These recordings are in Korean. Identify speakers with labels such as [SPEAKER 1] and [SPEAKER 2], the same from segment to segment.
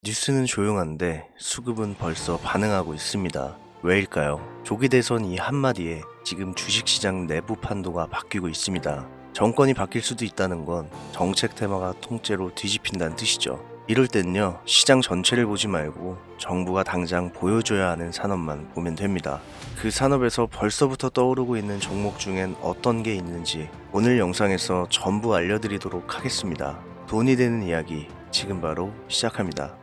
[SPEAKER 1] 뉴스는 조용한데 수급은 벌써 반응하고 있습니다. 왜일까요? 조기 대선 이 한마디에 지금 주식시장 내부 판도가 바뀌고 있습니다. 정권이 바뀔 수도 있다는 건 정책 테마가 통째로 뒤집힌다는 뜻이죠. 이럴 땐요, 시장 전체를 보지 말고 정부가 당장 보여줘야 하는 산업만 보면 됩니다. 그 산업에서 벌써부터 떠오르고 있는 종목 중엔 어떤 게 있는지 오늘 영상에서 전부 알려드리도록 하겠습니다. 돈이 되는 이야기 지금 바로 시작합니다.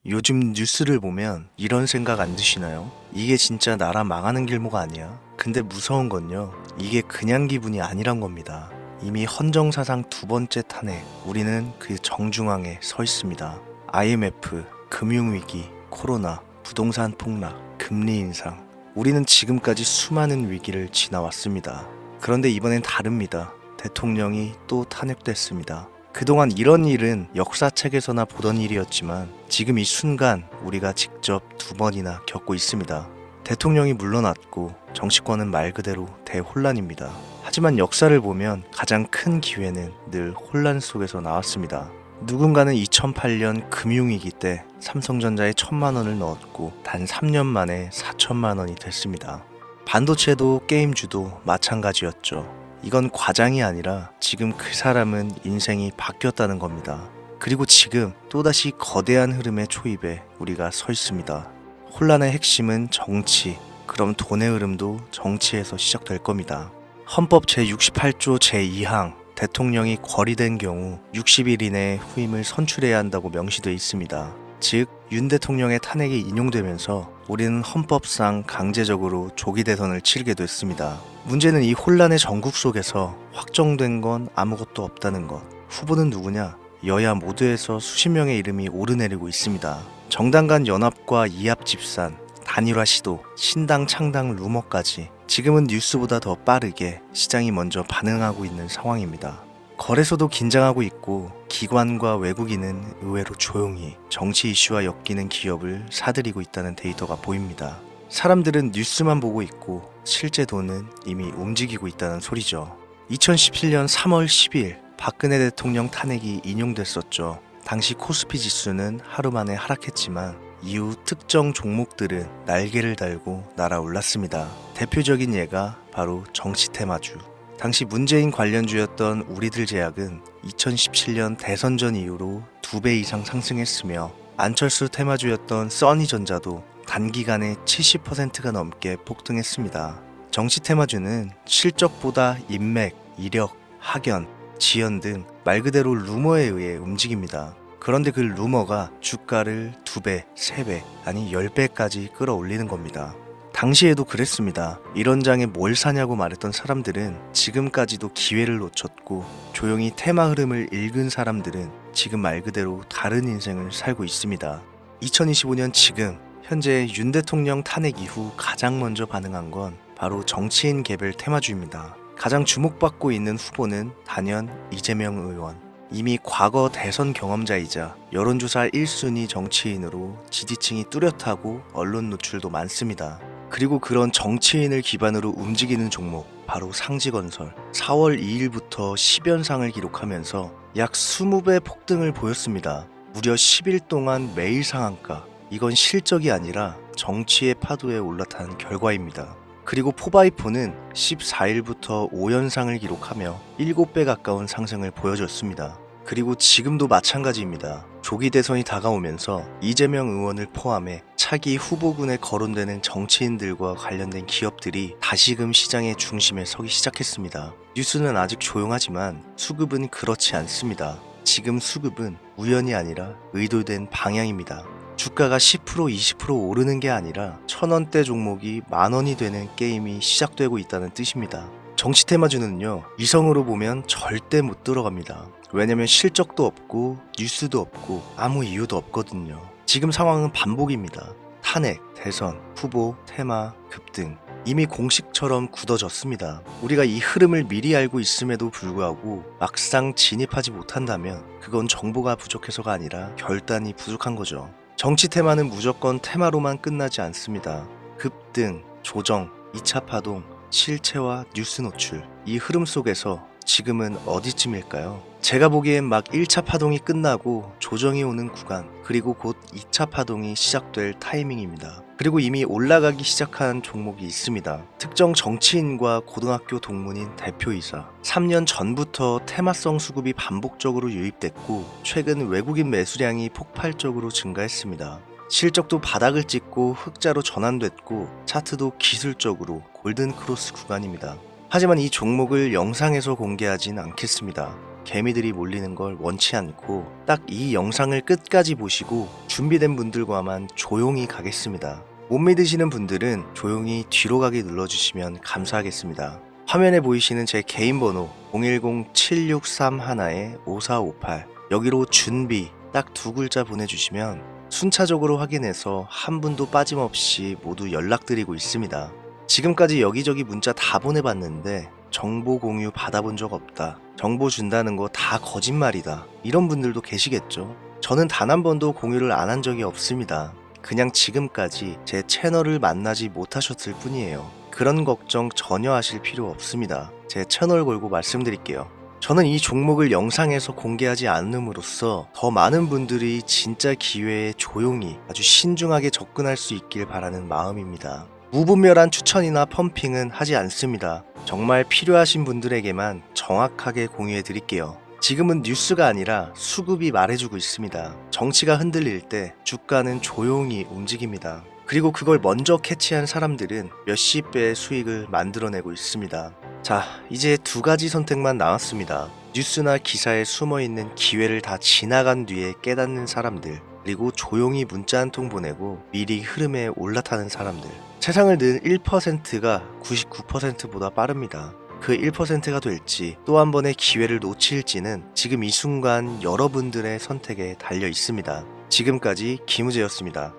[SPEAKER 1] 요즘 뉴스를 보면 이런 생각 안 드시나요? 이게 진짜 나라 망하는 길모가 아니야? 근데 무서운 건요, 이게 그냥 기분이 아니란 겁니다. 이미 헌정사상 두 번째 탄핵, 우리는 그 정중앙에 서 있습니다. IMF, 금융위기, 코로나, 부동산 폭락, 금리 인상, 우리는 지금까지 수많은 위기를 지나왔습니다. 그런데 이번엔 다릅니다. 대통령이 또 탄핵됐습니다. 그동안 이런 일은 역사책에서나 보던 일이었지만 지금 이 순간 우리가 직접 두 번이나 겪고 있습니다. 대통령이 물러났고 정치권은 말 그대로 대혼란입니다. 하지만 역사를 보면 가장 큰 기회는 늘 혼란 속에서 나왔습니다. 누군가는 2008년 금융위기 때 삼성전자에 1,000만 원을 넣었고 단 3년 만에 4천만 원이 됐습니다. 반도체도 게임주도 마찬가지였죠. 이건 과장이 아니라 지금 그 사람은 인생이 바뀌었다는 겁니다. 그리고 지금 또다시 거대한 흐름의 초입에 우리가 서 있습니다. 혼란의 핵심은 정치, 그럼 돈의 흐름도 정치에서 시작될 겁니다. 헌법 제68조 제2항, 대통령이 거리된 경우 60일 이내에 후임을 선출해야 한다고 명시되어 있습니다. 즉, 윤 대통령의 탄핵이 인용되면서 우리는 헌법상 강제적으로 조기 대선을 치르게 됐습니다. 문제는 이 혼란의 전국 속에서 확정된 건 아무것도 없다는 것. 후보는 누구냐? 여야 모두에서 수십 명의 이름이 오르내리고 있습니다. 정당 간 연합과 이합 집산, 단일화 시도, 신당 창당 루머까지 지금은 뉴스보다 더 빠르게 시장이 먼저 반응하고 있는 상황입니다. 거래소도 긴장하고 있고 기관과 외국인은 의외로 조용히 정치 이슈와 엮이는 기업을 사들이고 있다는 데이터가 보입니다. 사람들은 뉴스만 보고 있고 실제 돈은 이미 움직이고 있다는 소리죠. 2017년 3월 10일 박근혜 대통령 탄핵이 인용됐었죠. 당시 코스피 지수는 하루 만에 하락했지만 이후 특정 종목들은 날개를 달고 날아올랐습니다. 대표적인 예가 바로 정치 테마주. 당시 문재인 관련주였던 우리들 제약은 2017년 대선 전 이후로 2배 이상 상승했으며 안철수 테마주였던 써니전자도 단기간에 70%가 넘게 폭등했습니다. 정치 테마주는 실적보다 인맥, 이력, 학연, 지연 등 말 그대로 루머에 의해 움직입니다. 그런데 그 루머가 주가를 2배, 3배, 아니 10배까지 끌어올리는 겁니다. 당시에도 그랬습니다. 이런 장에 뭘 사냐고 말했던 사람들은 지금까지도 기회를 놓쳤고 조용히 테마 흐름을 읽은 사람들은 지금 말 그대로 다른 인생을 살고 있습니다. 2025년 지금 현재 윤 대통령 탄핵 이후 가장 먼저 반응한 건 바로 정치인 개별 테마주입니다. 가장 주목받고 있는 후보는 단연 이재명 의원. 이미 과거 대선 경험자이자 여론조사 1순위 정치인으로 지지층이 뚜렷하고 언론 노출도 많습니다. 그리고 그런 정치인을 기반으로 움직이는 종목, 바로 상지건설. 4월 2일부터 10연상을 기록하면서 약 20배 폭등을 보였습니다. 무려 10일 동안 매일 상한가. 이건 실적이 아니라 정치의 파도에 올라탄 결과입니다. 그리고 포바이포는 14일부터 5연상을 기록하며 7배 가까운 상승을 보여줬습니다. 그리고 지금도 마찬가지입니다. 조기 대선이 다가오면서 이재명 의원을 포함해 차기 후보군에 거론되는 정치인들과 관련된 기업들이 다시금 시장의 중심에 서기 시작했습니다. 뉴스는 아직 조용하지만 수급은 그렇지 않습니다. 지금 수급은 우연이 아니라 의도된 방향입니다. 주가가 10% 20% 오르는 게 아니라 1,000원대 종목이 만원이 되는 게임이 시작되고 있다는 뜻입니다. 정치 테마주는요, 이성으로 보면 절대 못 들어갑니다. 왜냐면 실적도 없고 뉴스도 없고 아무 이유도 없거든요. 지금 상황은 반복입니다. 탄핵, 대선, 후보, 테마, 급등. 이미 공식처럼 굳어졌습니다. 우리가 이 흐름을 미리 알고 있음에도 불구하고 막상 진입하지 못한다면 그건 정보가 부족해서가 아니라 결단이 부족한 거죠. 정치 테마는 무조건 테마로만 끝나지 않습니다. 급등, 조정, 2차 파동, 실체와 뉴스 노출, 이 흐름 속에서 지금은 어디쯤일까요? 제가 보기엔 막 1차 파동이 끝나고 조정이 오는 구간, 그리고 곧 2차 파동이 시작될 타이밍입니다. 그리고 이미 올라가기 시작한 종목이 있습니다. 특정 정치인과 고등학교 동문인 대표이사. 3년 전부터 테마성 수급이 반복적으로 유입됐고 최근 외국인 매수량이 폭발적으로 증가했습니다. 실적도 바닥을 찍고 흑자로 전환됐고 차트도 기술적으로 골든 크로스 구간입니다. 하지만 이 종목을 영상에서 공개하진 않겠습니다. 개미들이 몰리는 걸 원치 않고 딱 이 영상을 끝까지 보시고 준비된 분들과만 조용히 가겠습니다. 못 믿으시는 분들은 조용히 뒤로 가기 눌러주시면 감사하겠습니다. 화면에 보이시는 제 개인 번호 010-7631-5458 여기로 준비 딱 두 글자 보내주시면 순차적으로 확인해서 한 분도 빠짐없이 모두 연락드리고 있습니다. 지금까지 여기저기 문자 다 보내봤는데 정보 공유 받아본 적 없다. 정보 준다는 거 다 거짓말이다. 이런 분들도 계시겠죠. 저는 단 한 번도 공유를 안 한 적이 없습니다. 그냥 지금까지 제 채널을 만나지 못하셨을 뿐이에요. 그런 걱정 전혀 하실 필요 없습니다. 제 채널 걸고 말씀드릴게요. 저는 이 종목을 영상에서 공개하지 않음으로써 더 많은 분들이 진짜 기회에 조용히 아주 신중하게 접근할 수 있길 바라는 마음입니다. 무분별한 추천이나 펌핑은 하지 않습니다. 정말 필요하신 분들에게만 정확하게 공유해 드릴게요. 지금은 뉴스가 아니라 수급이 말해주고 있습니다. 정치가 흔들릴 때 주가는 조용히 움직입니다. 그리고 그걸 먼저 캐치한 사람들은 몇십 배의 수익을 만들어내고 있습니다. 자, 이제 두 가지 선택만 남았습니다. 뉴스나 기사에 숨어있는 기회를 다 지나간 뒤에 깨닫는 사람들, 그리고 조용히 문자 한 통 보내고 미리 흐름에 올라타는 사람들. 세상을 늘 1%가 99%보다 빠릅니다. 그 1%가 될지 또 한 번의 기회를 놓칠지는 지금 이 순간 여러분들의 선택에 달려 있습니다. 지금까지 김우재였습니다.